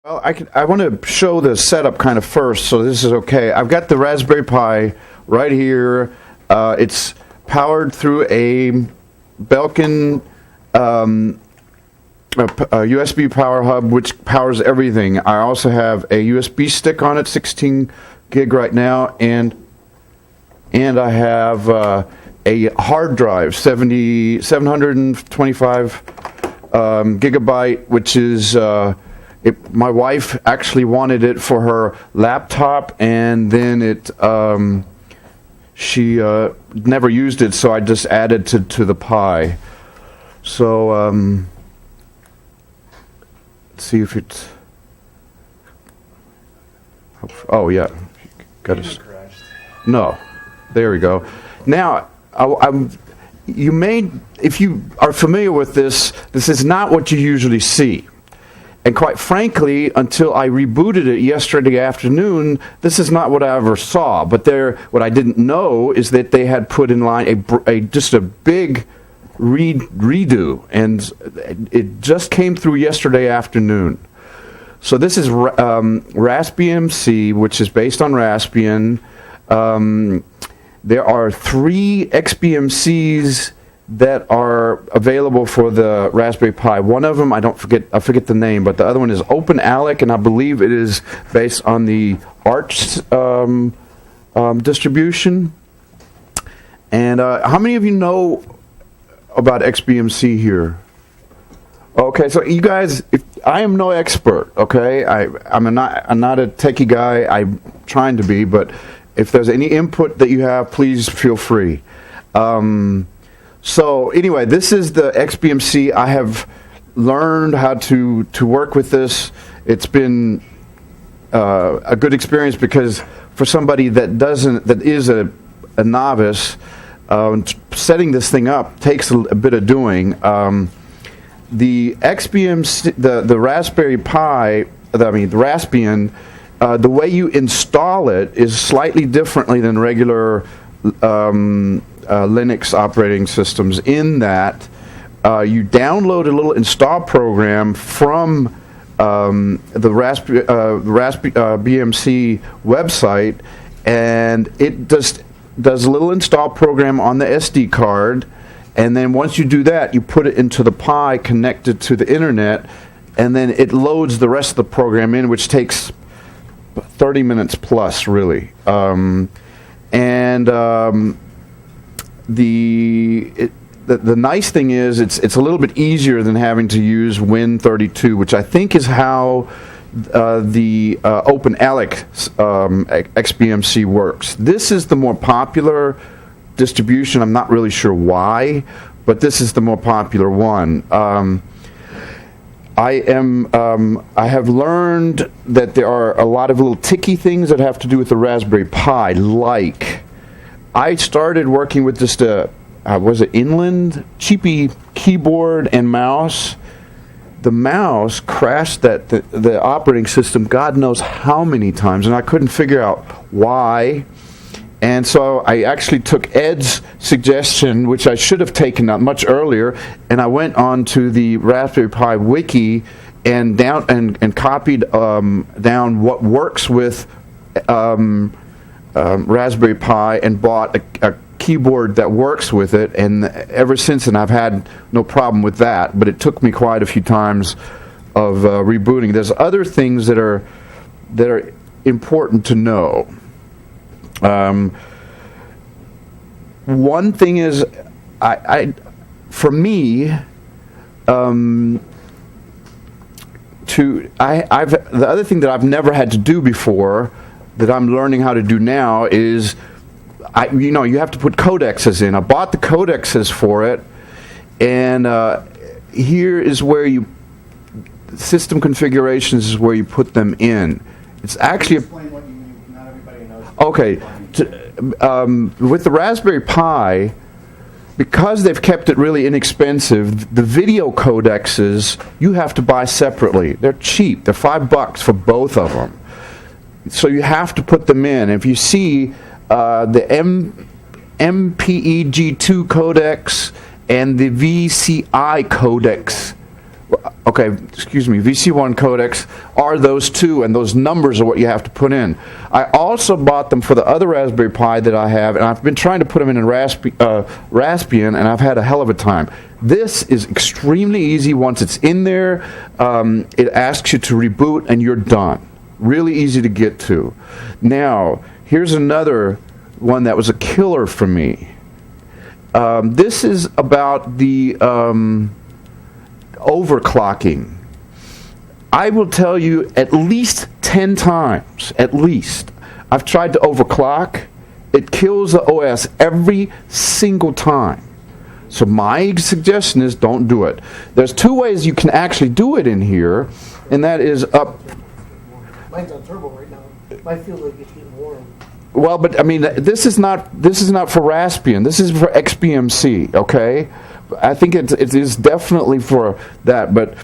Well, I want to show the setup kind of first, so this is okay. I've got the Raspberry Pi right here. It's powered through a Belkin a USB power hub, which powers everything. I also have a USB stick on it, 16 gig right now, and I have a hard drive, 725 gigabyte, which is my wife actually wanted it for her laptop, and then she never used it, so I just added to the Pi. So let's see if it's. Oh yeah, got it. No, there we go. Now if you are familiar with this is not what you usually see. And quite frankly, until I rebooted it yesterday afternoon, this is not what I ever saw. But what I didn't know is that they had put in line just a big redo, and it just came through yesterday afternoon. So this is Raspbmc, which is based on Raspbian. There are 3 XBMCs that are available for the Raspberry Pi. One of them, I forget the name, but the other one is OpenALEC, and I believe it is based on the Arch distribution. And how many of you know about XBMC here? Okay, so you guys, I am no expert, okay? I'm not a techie guy. I'm trying to be, but if there's any input that you have, please feel free. So anyway, this is the XBMC. I have learned how to work with this. It's been a good experience because for somebody that is a novice, setting this thing up takes a bit of doing. The XBMC, the Raspberry Pi, the Raspbian, the way you install it is slightly differently than regular Linux operating systems, in that you download a little install program from the Raspbmc website, and it just does a little install program on the SD card, and then once you do that, you put it into the Pi connected to the internet, and then it loads the rest of the program in, which takes 30 minutes plus, really. The nice thing is it's a little bit easier than having to use Win32, which I think is how the OpenALEC XBMC works. This is the more popular distribution. I'm not really sure why, but this is the more popular one. I have learned that there are a lot of little ticky things that have to do with the Raspberry Pi, like I started working with just was it Inland cheapy keyboard and mouse. The mouse crashed the operating system God knows how many times, and I couldn't figure out why. And so I actually took Ed's suggestion, which I should have taken out much earlier, and I went on to the Raspberry Pi wiki and copied down what works with Raspberry Pi, and bought a keyboard that works with it, and ever since then I've had no problem with that, but it took me quite a few times of rebooting. There's other things that are important to know. One thing is, for me, the other thing that I've never had to do before, that I'm learning how to do now, is you have to put codexes in. I bought the codexes for it, and here is where system configurations is where you put them in. It's actually explain what you mean. Not everybody knows. Okay, with the Raspberry Pi, because they've kept it really inexpensive, the video codexes you have to buy separately. They're cheap. They're $5 for both of them. So you have to put them in. If you see the MPEG2 codecs and the VCI codecs, Okay, excuse me, VC1 codecs are those two, and those numbers are what you have to put in. I also bought them for the other Raspberry Pi that I have, and I've been trying to put them in Raspbian, and I've had a hell of a time. This is extremely easy. Once it's in there, it asks you to reboot, and you're done. Really easy to get to. Now, here's another one that was a killer for me. This is about the overclocking. I will tell you at least 10 times, at least, I've tried to overclock. It kills the OS every single time. So my suggestion is don't do it. There's two ways you can actually do it in here, and that is up. Mine's on turbo right now. Mine feels like it's getting warm. Well, but I mean, this is not for Raspbian. This is for XBMC. Okay, I think it is definitely for that. But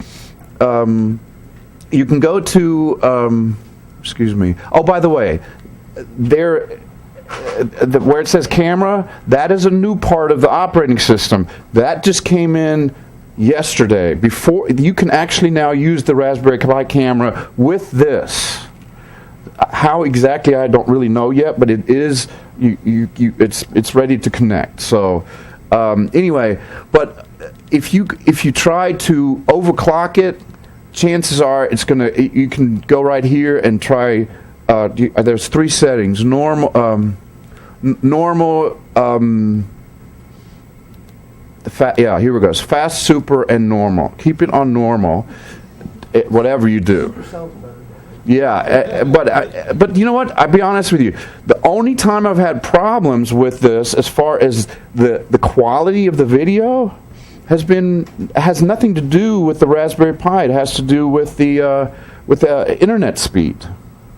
you can go to excuse me. Oh, by the way, where it says camera, that is a new part of the operating system that just came in yesterday. Before you can actually now use the Raspberry Pi camera with this. How exactly I don't really know yet, but it is it's ready to connect. So anyway, but if you try to overclock it, chances are it's gonna. You can go right here and try. There's three settings: normal, normal. Yeah, here we go. Fast, super, and normal. Keep it on normal. Whatever you do. Yeah, but you know what? I'll be honest with you. The only time I've had problems with this, as far as the quality of the video, has nothing to do with the Raspberry Pi. It has to do with the internet speed.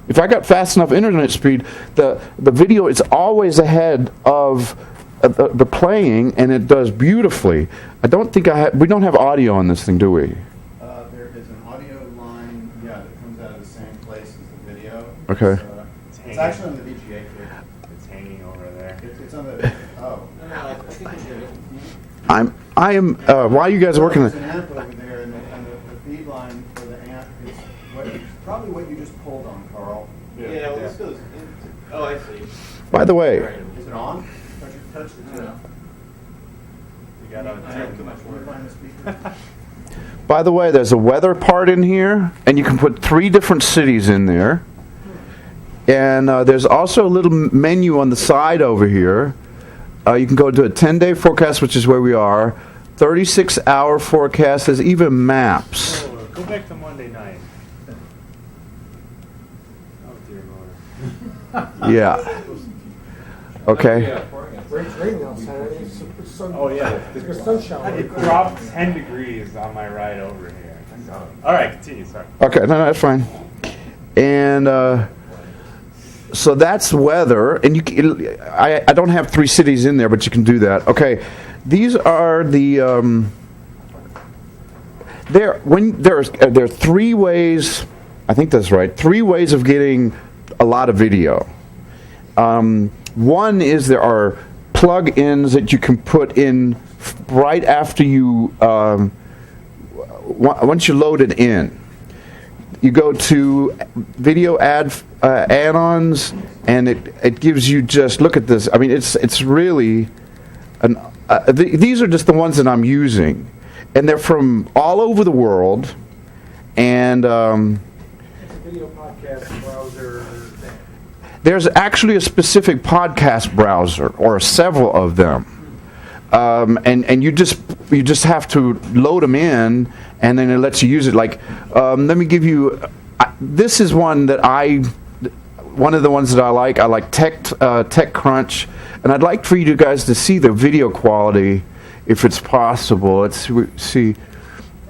If I got fast enough internet speed, the video is always ahead of the playing, and it does beautifully. I don't think we don't have audio on this thing, do we? There is an audio line, that comes out of the same place as the video. Okay. It's actually on the VGA cable. It's hanging over there. It's on the. Oh. I think it's good. I am. While you guys are working, There's an amp over there, and the feed line for the amp is probably what you just pulled on, Carl. Yeah, well, this goes into. Oh, I see. by the way, Is it on? Don't you touch the tip? You got to turn too much Can you work. find the speaker? By the way, there's a weather part in here, and you can put 3 different cities in there. And there's also a little menu on the side over here. You can go to a 10-day forecast, which is where we are. 36-hour forecast. There's even maps. Oh, go back to Monday night. Oh, dear Lord. Yeah. Okay. It's raining outside. It's sun. Oh, yeah. It's like a sun shower. It dropped 10 degrees on my ride over here. All right, continue. Sorry. Okay, no, that's fine. And so that's weather, and I don't have 3 cities in there, but you can do that. Okay, these are the there are 3 ways. I think that's right. 3 ways of getting a lot of video. One is there are plug-ins that you can put in right after you once you load it in. You go to video add-ons, and it gives you just, look at this. I mean, it's really these are just the ones that I'm using, and they're from all over the world. And It's a video podcast browser thing. there's actually a specific podcast browser, or several of them. And you just have to load them in, and then it lets you use it. Like, let me give you. This is one that one of the ones that I like. I like TechCrunch, and I'd like for you guys to see the video quality, if it's possible. Let's see.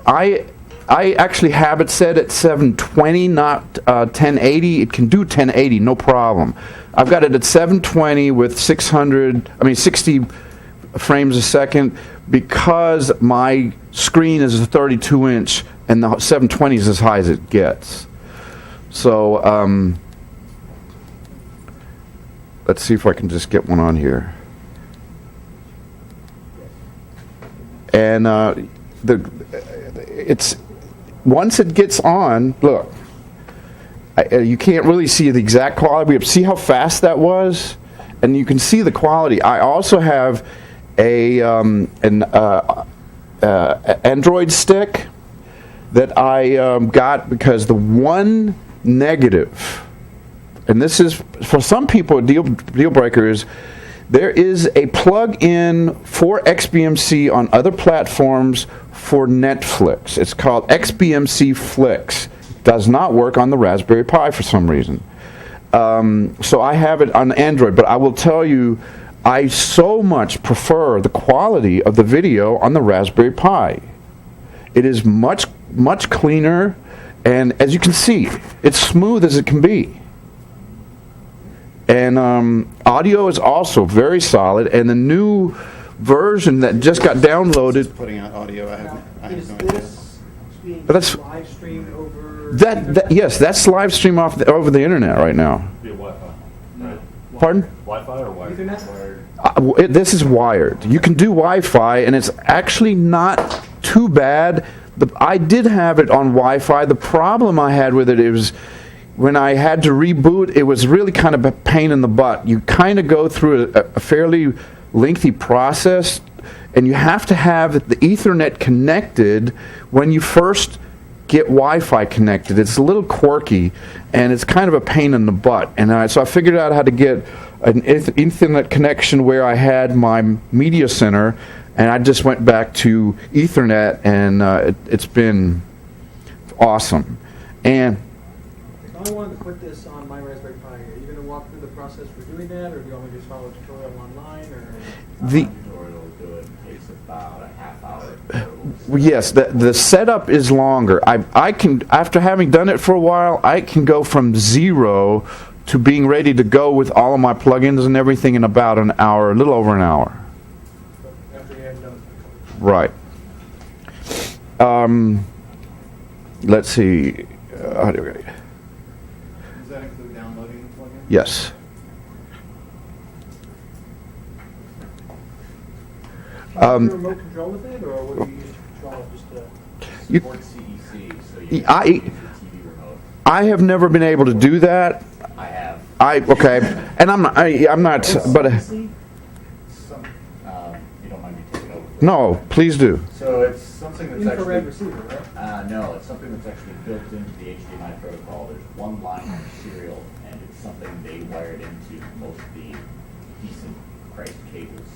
I actually have it set at 720, not 1080. It can do 1080, no problem. I've got it at 720 with 60 frames a second, because my screen is a 32-inch and the 720 is as high as it gets. So let's see if I can just get one on here. And once it gets on, look, you can't really see the exact quality, but see how fast that was? And you can see the quality. I also have an Android stick that I got because the one negative, and this is for some people a deal breaker, is there is a plug-in for XBMC on other platforms for Netflix. It's called XBMC Flix. It does not work on the Raspberry Pi for some reason. So I have it on Android, but I will tell you, I so much prefer the quality of the video on the Raspberry Pi. It is much cleaner, and as you can see, it's smooth as it can be. And audio is also very solid, and the new version that just got downloaded. Putting out audio, I have Is no idea. this being But that's- live streamed over? Yes, that's live stream over the internet right now. Via Wi-Fi, right? Pardon? Wi-Fi or wired? Ethernet? Wired. This is wired. You can do Wi-Fi, and it's actually not too bad. I did have it on Wi-Fi. The problem I had with it is when I had to reboot, it was really kind of a pain in the butt. You kind of go through a fairly lengthy process, and you have to have the Ethernet connected when you first get Wi-Fi connected. It's a little quirky, and it's kind of a pain in the butt. And so I figured out how to get an Ethernet connection where I had my media center, and I just went back to Ethernet, and it's been awesome. And If I wanted to put this on my Raspberry Pi, are you going to walk through the process for doing that, or do you want me to just follow a tutorial online, or? the Tutorial will do it. Takes about a half hour. yes, the setup is longer. I can, after having done it for a while, I can go from 0 to being ready to go with all of my plugins and everything in about an hour, a little over an hour. After you have done. Right. Let's see. How do we? Does that include downloading the plugin? Yes. Can you do remote control with it, or what do you use to control it? Just to. You- Support CEC, so you I- can use your TV remote. I have never been able to do that. I have Okay, and I'm not, but some, you don't mind me taking over? no, please do. So it's something that's Infrared actually, receiver, right? no, it's something that's actually built into the HDMI protocol. There's one line on the serial, and it's something they wired into most of the decent priced cables.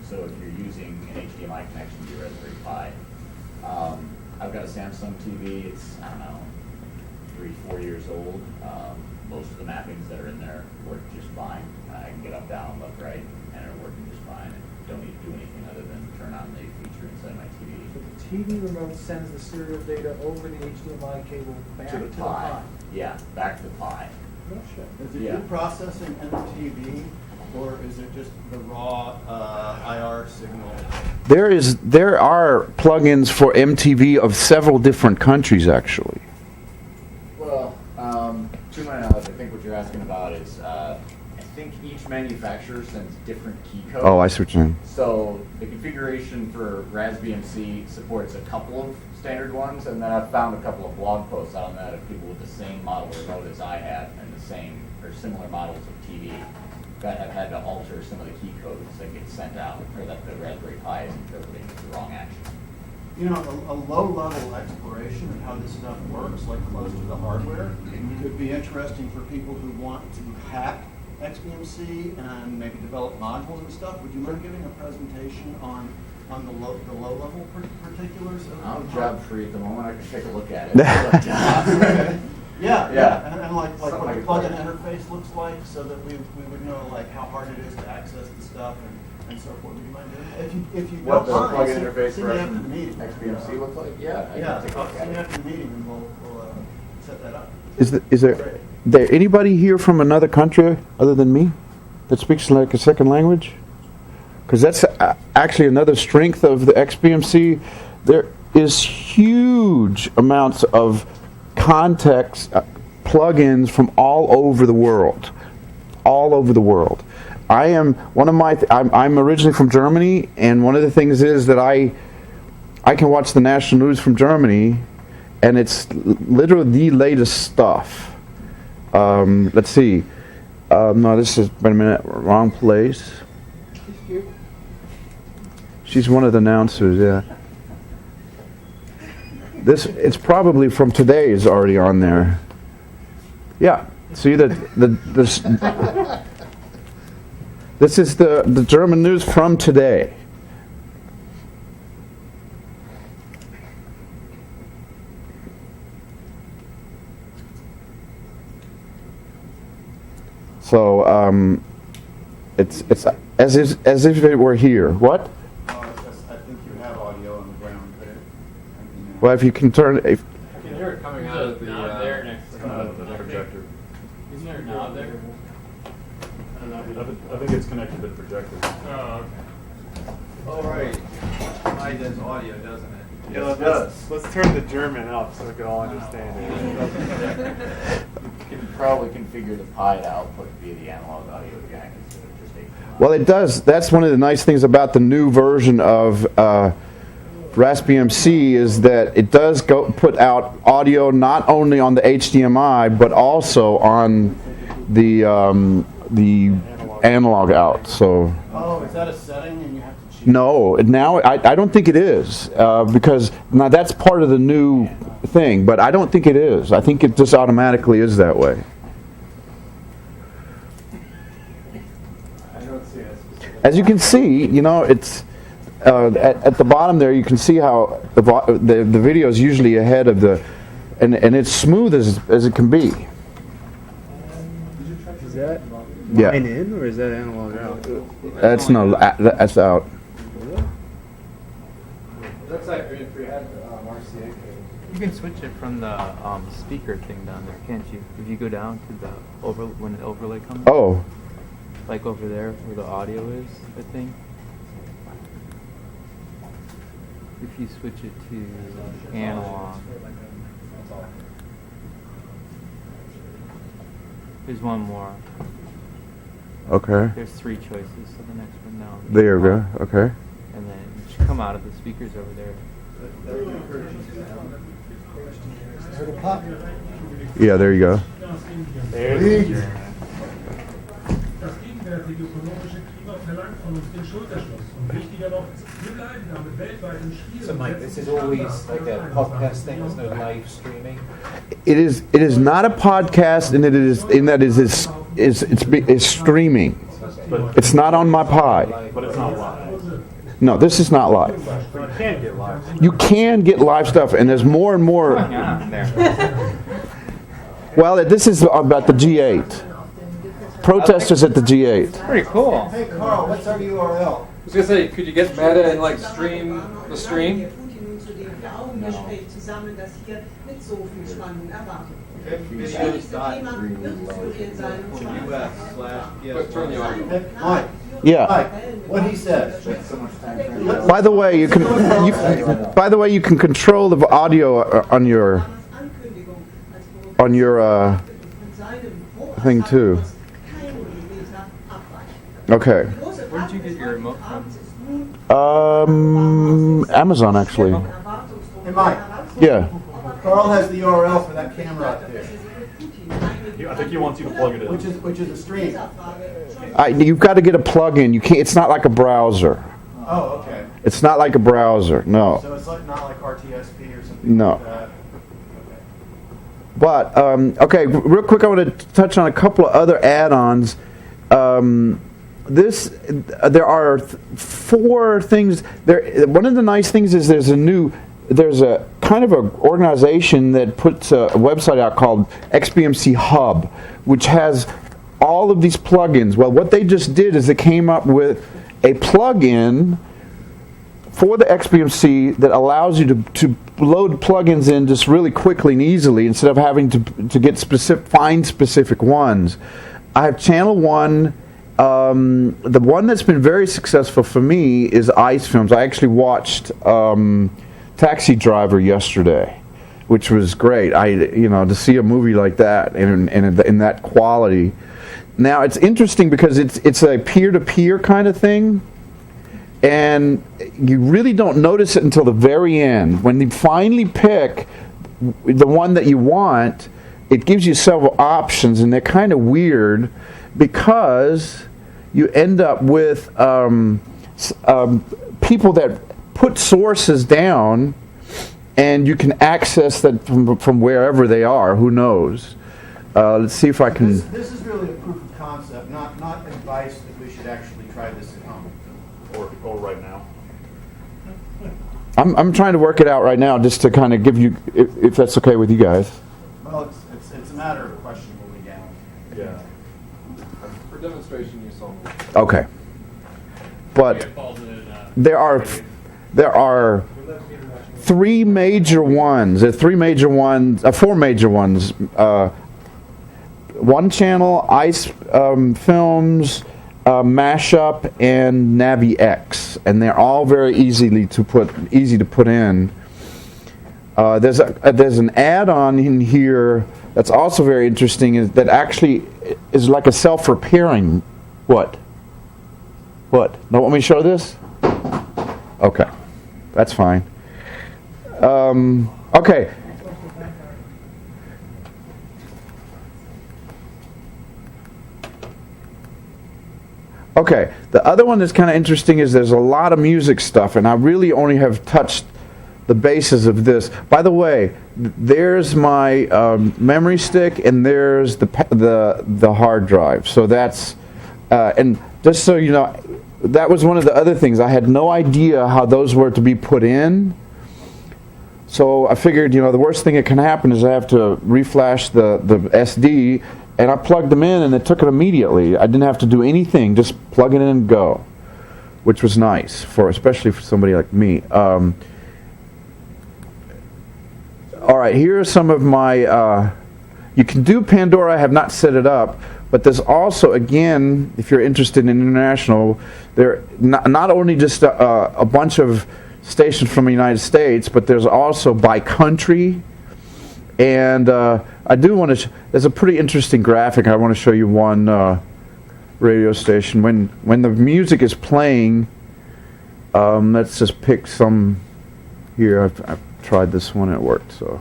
So if you're using an HDMI connection to your Raspberry Pi, I've got a Samsung TV. It's, I don't know, 3-4 years old. Most of the mappings that are in there work just fine. I can get up, down, left, right, and they're working just fine. And don't need to do anything other than turn on the feature inside my TV. So the TV remote sends the serial data over the HDMI cable back To the Pi. Yeah, back to the Pi. No shit. Is it Yeah. good processing MTV, or is it just the raw IR signal? There are plugins for MTV of several different countries, actually. Well, to my knowledge, I think what you're asking about is, I think each manufacturer sends different key codes. Oh, I see what you're saying. So the configuration for Raspbmc supports a couple of standard ones, and then I've found a couple of blog posts on that of people with the same model remote as I have and the same or similar models of TV that have had to alter some of the key codes that get sent out, or that the Raspberry Pi is interpreting as the wrong action. You know, a low-level exploration of how this stuff works, like close to the hardware, could be interesting for people who want to hack XBMC and maybe develop modules and stuff. Would you mind giving a presentation on the low-level particulars of I'm how- job free at the moment. I can take a look at it. Yeah, Yeah. and like Something what I the could plugin play. interface looks like, so that we would know like how hard it is to access the stuff and so forth. Would you mind doing that? If you What don't the mind, plugin see- interface see for me after the meeting. XBMC looks like? Yeah, I Yeah, can take a look see at me it. after the meeting, and we'll set that up. Is there anybody here from another country other than me that speaks like a second language? Because that's actually another strength of the XBMC. There is huge amounts of context plugins from all over the world. All over the world. I'm originally from Germany, and one of the things is that I can watch the national news from Germany, and it's literally the latest stuff. Let's see. No, this is, wait a minute, wrong place. She's one of the announcers, yeah. It's probably from today is already on there. Yeah, see that this is the German news from today. So it's as if it were here. What? I think you have audio on the ground there. Well, if you can turn, if I can hear it coming out of the there next to the projector. Isn't there a knob there? I don't know. I think it's connected to the projector. Oh, okay. Oh, right. Mine does audio, doesn't it? Yeah, let's turn the German up so we can all understand it. You can probably configure the Pi to output via the analog audio jack instead of just HDMI. well, it does. That's one of the nice things about the new version of Raspbmc is that it does put out audio not only on the HDMI but also on the analog out. So. Oh, is that a setting and you have to choose? No, now I don't think it is because now that's part of the new thing, but I don't think it is. I think it just automatically is that way. I don't see it. As you can see, you know, it's at the bottom there. You can see how the video is usually ahead of the, and it's smooth as it can be. Is that Yeah. line in or is that analog out? That's no, that's out. Looks like if we had RCA cable. You can switch it from the speaker thing down there, can't you? If you go down to the when an overlay comes, Oh, like over there where the audio is, I think. If you switch it to analog, there's one more. okay. There's three choices, so the next one down. There you go. Okay. And then it should come out of the speakers over there. Yeah, there you go. There's the German. Das gegenwärtige ökonomische Klima verlangt von uns den Schulterschluss. Und wichtiger noch, wir bleiben damit weltweit im Spiel. So Mike, this is always like a podcast thing, there's no live streaming? It is not a podcast, and it's streaming. It's not on my Pi. But it's not live. No, this is not live. But you can get live. You can get live stuff, and there's more and more. Well, this is about the G8. Protesters at the G8. Pretty cool. Hey Carl, what's our URL? I was gonna say, could you get meta and like stream the stream? But turn the audio. Mike, Yeah. what he says. By the way, you can control the audio on your thing too. Okay. Where did you get your remote from? Amazon actually. Hey Mike, Yeah. Carl has the URL for that camera up there, I think he wants you to plug it in. which is a stream. You've got to get a plug-in. You can't. It's not like a browser. Oh, okay. It's not like a browser. No. So it's not like RTSP or something No. like that. But okay, real quick, I want to touch on a couple of other add-ons. There are 4 things. One of the nice things is there's a kind of an organization that puts a website out called XBMC Hub, which has all of these plugins. Well, what they just did is they came up with a plugin for the XBMC that allows you to load plugins in just really quickly and easily instead of having to get find specific ones. I have Channel 1. The one that's been very successful for me is Ice Films. I actually watched Taxi Driver yesterday, which was great. To see a movie like that in that quality. Now it's interesting because it's a peer-to-peer kind of thing, and you really don't notice it until the very end when you finally pick the one that you want, it gives you several options, and they're kind of weird because you end up with people that put sources down, and you can access that from wherever they are. Who knows? Let's see if I can. This is really a proof of concept, not advice that we should actually try this at home. Or right now. I'm trying to work it out right now, just to kind of give you, if that's okay with you guys. Well, it's a matter of questionable legality. Yeah. For demonstration use only. Okay. But there are three major ones. There are three major ones. Four major ones. One channel, ICE films, Mashup, and Navi X, and they're all very easy to put in. There's an add-on in here that's also very interesting. That actually is like a self-repairing. What? Don't want me to show this? Okay, that's fine. Okay. Okay, the other one that's kind of interesting is there's a lot of music stuff, and I really only have touched the basis of this. By the way, there's my memory stick, and there's the hard drive. So that's and just so you know, that was one of the other things. I had no idea how those were to be put in. So I figured, the worst thing that can happen is I have to reflash the SD, and I plugged them in, and it took it immediately. I didn't have to do anything, just plug it in and go, which was nice, especially for somebody like me. All right, here are some of my... you can do Pandora. I have not set it up, but there's also, again, if you're interested in international, there not only just a bunch of stations from the United States, but there's also by country. And I do want to. There's a pretty interesting graphic. I want to show you one radio station. When the music is playing, let's just pick some here. I've tried this one. It worked. So.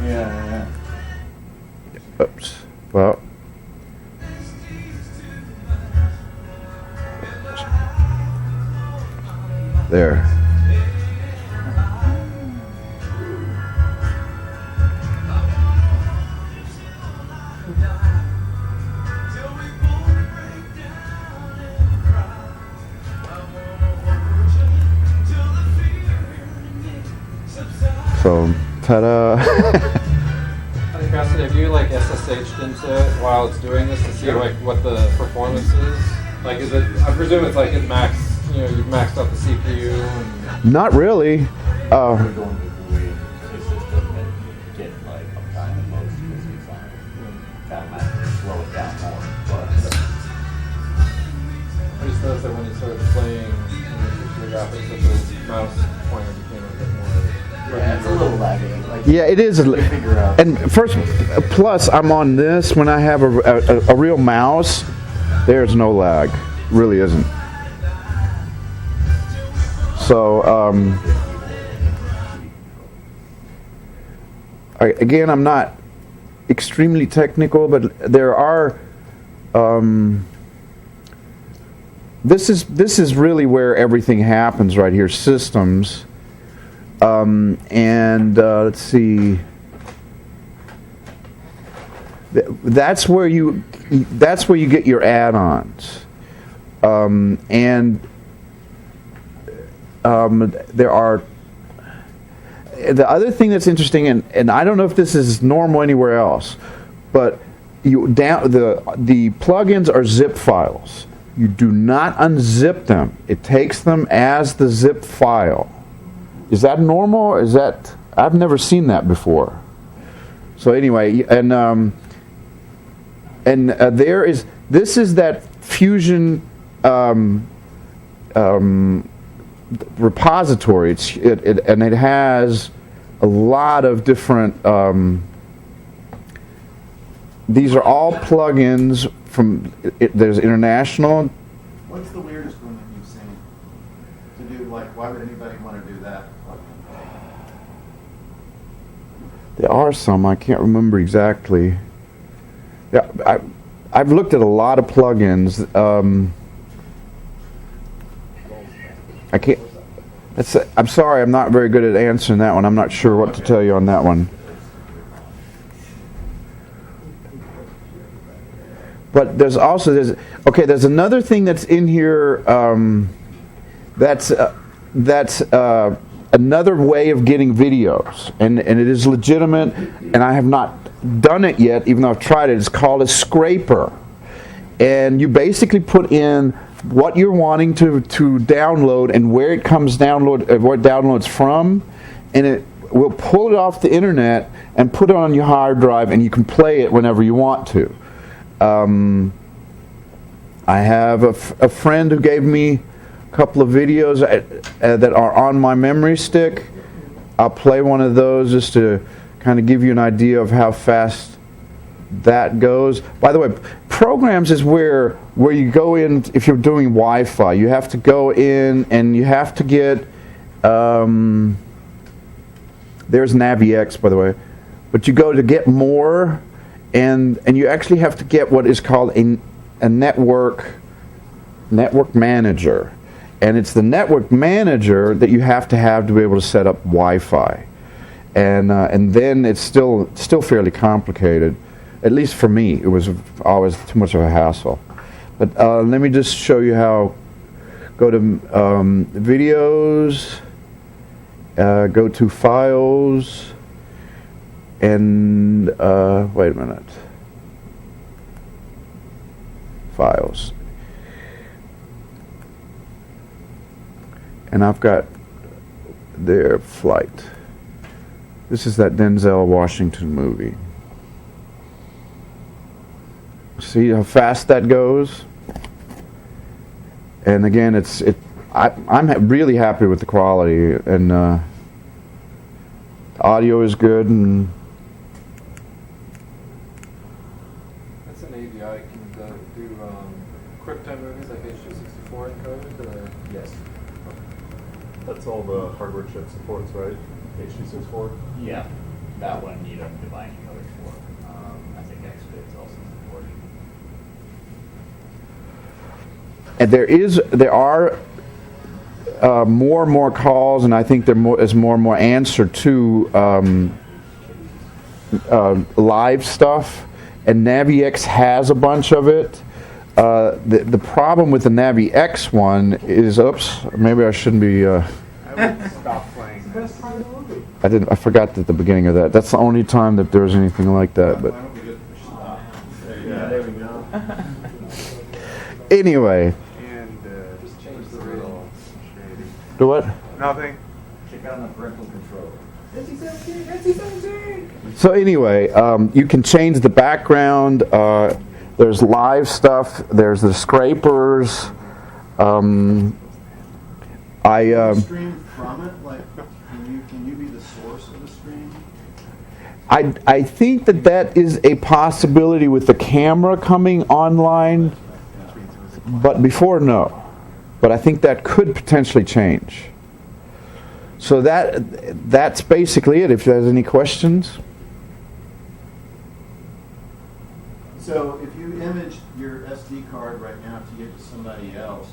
Yeah. Oops. Well. There. So, ta-da. Have you SSH'd into it while it's doing this to see what the performance is? Is it? I presume it's it max. You've maxed out the CPU. And Not really. We're going to the system and get uptime and most physics on it. That might slow it down more. But I just noticed that when you started playing the graphics, that the mouse pointer became a bit more. yeah, it's a little laggy. Yeah, it is. Figure out. And plus, I'm on this. When I have a real mouse, there's no lag. Really isn't. So, again, I'm not extremely technical, but there are. This is really where everything happens right here. Systems. Let's see. That's where you get your add-ons. There are. The other thing that's interesting, and I don't know if this is normal anywhere else, but the plugins are zip files. You do not unzip them. It takes them as the zip file. Is that normal? I've never seen that before. So anyway, this is that Fusion repository. It has a lot of different these are all plugins from. There's international. What's the weirdest one that you've seen to do? Like, why would anybody want to do that? There are some. I can't remember exactly. Yeah, I've looked at a lot of plugins. I can't. I'm sorry. I'm not very good at answering that one. I'm not sure what to tell you on that one. But there's another thing that's in here. That's another way of getting videos, and it is legitimate. And I have not done it yet, even though I've tried it. It's called a scraper, and you basically put in what you're wanting to download and where it comes where it downloads from, and it will pull it off the internet and put it on your hard drive, and you can play it whenever you want to. I have a friend who gave me a couple of videos that are on my memory stick. I'll play one of those just to kind of give you an idea of how fast that goes. By the way, programs is where you go in. If you're doing Wi-Fi, you have to go in and you have to get there's NaviX, by the way, but you go to get more, and you actually have to get what is called a network manager, and it's the network manager that you have to be able to set up Wi-Fi, and then it's still fairly complicated. At least for me, it was always too much of a hassle. But let me just show you how. Go to videos, go to files, and wait a minute. Files. And I've got their flight. This is that Denzel Washington movie. See how fast that goes? And again, I'm really happy with the quality, and the audio is good, and That's an AVI. Can do QuickTime movies like H.264 encoded, or? Yes. That's all the hardware chip supports, right? H.264? Yeah, that one you don't need to buy any codecs for. I think XBMC also supported. And there are more and more calls, and I think there is more and more answer to live stuff, and NaviX has a bunch of it. The problem with the NaviX one is, maybe I shouldn't be. I would stop playing. I forgot at the beginning of that. That's the only time that there's anything like that. But Why don't we get stop? Yeah, there we go. anyway, And Just change the rating. do what? Nothing. Check out the parental control. So anyway, you can change the background. There's live stuff. There's the scrapers. Stream from it, like, can you be the source of the stream? I think that is a possibility with the camera coming online, but before, no. But I think that could potentially change. So that's basically it. If there's any questions. So if you image your SD card right now to give to somebody else,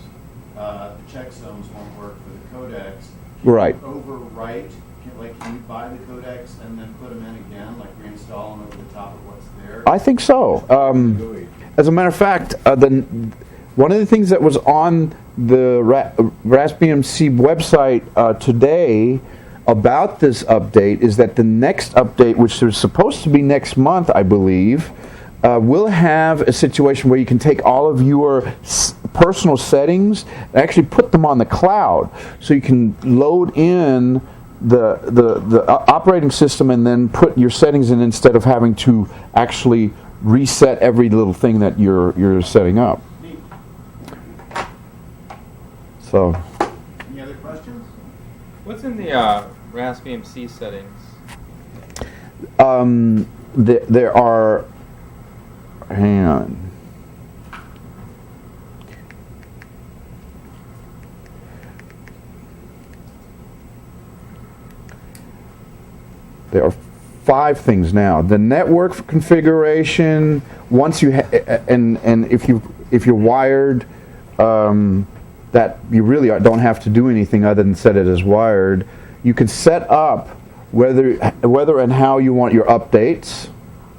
the checkzones won't work for the codecs. Right. Overwrite, can you buy the codecs and then put them in again, like reinstall them over the top of what's there? I think so. As a matter of fact, one of the things that was on the Raspbmc website today about this update is that the next update, which is supposed to be next month, I believe, will have a situation where you can take all of your personal settings and actually put them on the cloud, so you can load in the operating system and then put your settings in instead of having to actually reset every little thing that you're setting up. So, Any other questions? What's in the Raspbmc settings? there are hang on. There are 5 things now. The network configuration, once you and if you're wired, that you really don't have to do anything other than set it as wired. You can set up whether and how you want your updates,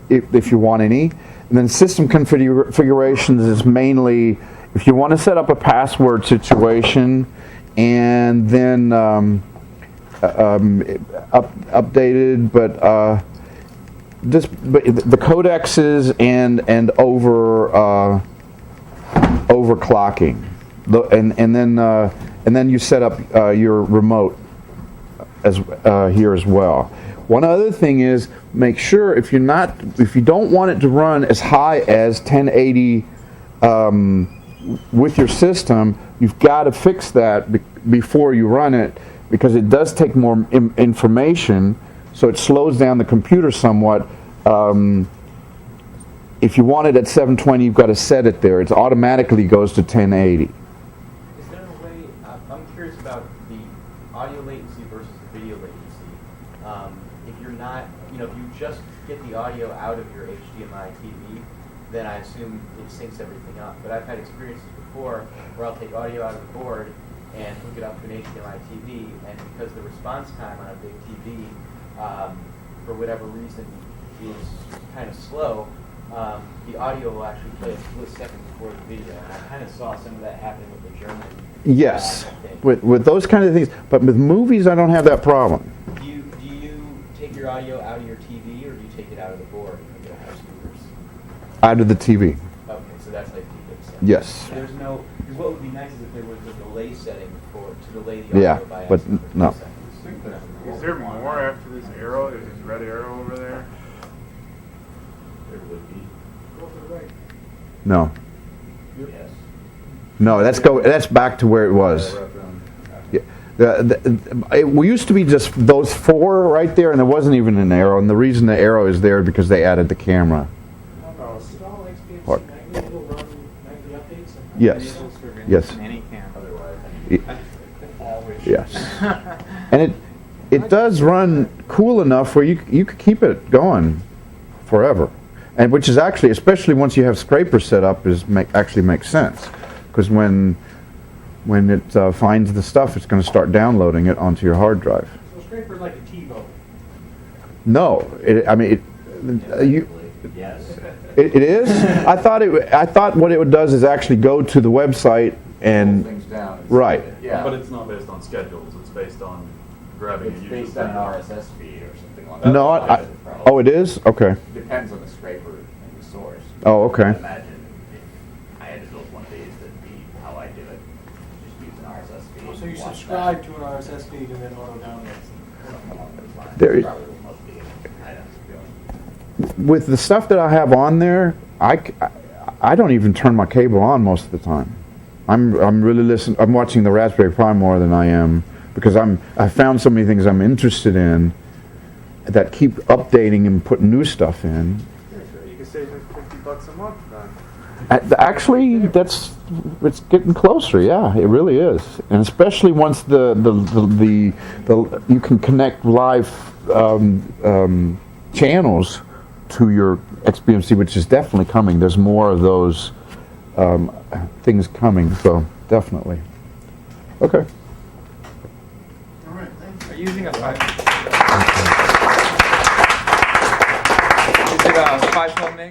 if you want any. And then system configurations is mainly if you want to set up a password situation, and then updated, but the codexes and overclocking, and then you set up your remote as here as well. One other thing is make sure if you don't want it to run as high as 1080 with your system, you've got to fix that before you run it, because it does take more information, so it slows down the computer somewhat. If you want it at 720, you've got to set it there. It automatically goes to 1080. Is there a way, I'm curious about the audio latency versus the video latency. If you're not, if you just get the audio out of your HDMI TV, then I assume it syncs everything up. But I've had experiences before where I'll take audio out of the board and hook it up to an HDMI TV, and because the response time on a big TV, for whatever reason, is kind of slow, the audio will actually play a split second before the video. And I kind of saw some of that happening with the German. Yes, with those kind of things. But with movies, I don't have that problem. Do you take your audio out of your TV, or do you take it out of the board and get house speakers? Out of the TV. Okay, so that's like TV. Yes. There's no. Because what would be nice is if there was a delay setting to delay the audio by but no. seconds. Is there more after this arrow? There's this red arrow over there. There would be. Go to the right. No. Yes. No, that's back to where it was. Yeah. We used to be just those 4 right there, and there wasn't even an arrow. And the reason the arrow is there because they added the camera. Install XBMC Part. 90, it'll run 90 updates. Yes. Yes. Yes. And it does run cool enough where you could keep it going forever, and which is actually, especially once you have scraper set up, actually makes sense, because when it finds the stuff, it's going to start downloading it onto your hard drive. So scraper's like a TiVo. No, Yes. It is. I thought what it does is actually go to the website and things down. right. Yeah. But it's not based on schedules. It's based on grabbing It's a based user on an signal. RSS feed or something like that. No, oh, it is. Okay. Depends on the scraper and the source. Oh, okay. I imagine if I had to build one of these, that'd be how I do it. Just use an RSS feed. So you watch subscribe that. to an RSS feed and then auto downloads. Something along those lines. There is- Probably what most people With the stuff that I have on there, I don't even turn my cable on most of the time. I'm really listening. I'm watching the Raspberry Pi more than I am, because I found so many things I'm interested in that keep updating and putting new stuff in. You can save them $50 a month then. Actually, it's getting closer. Yeah, it really is, and especially once the you can connect live channels to your XBMC, which is definitely coming. There's more of those things coming, so definitely. Okay. All right, thank you. Are you using a 512 meg?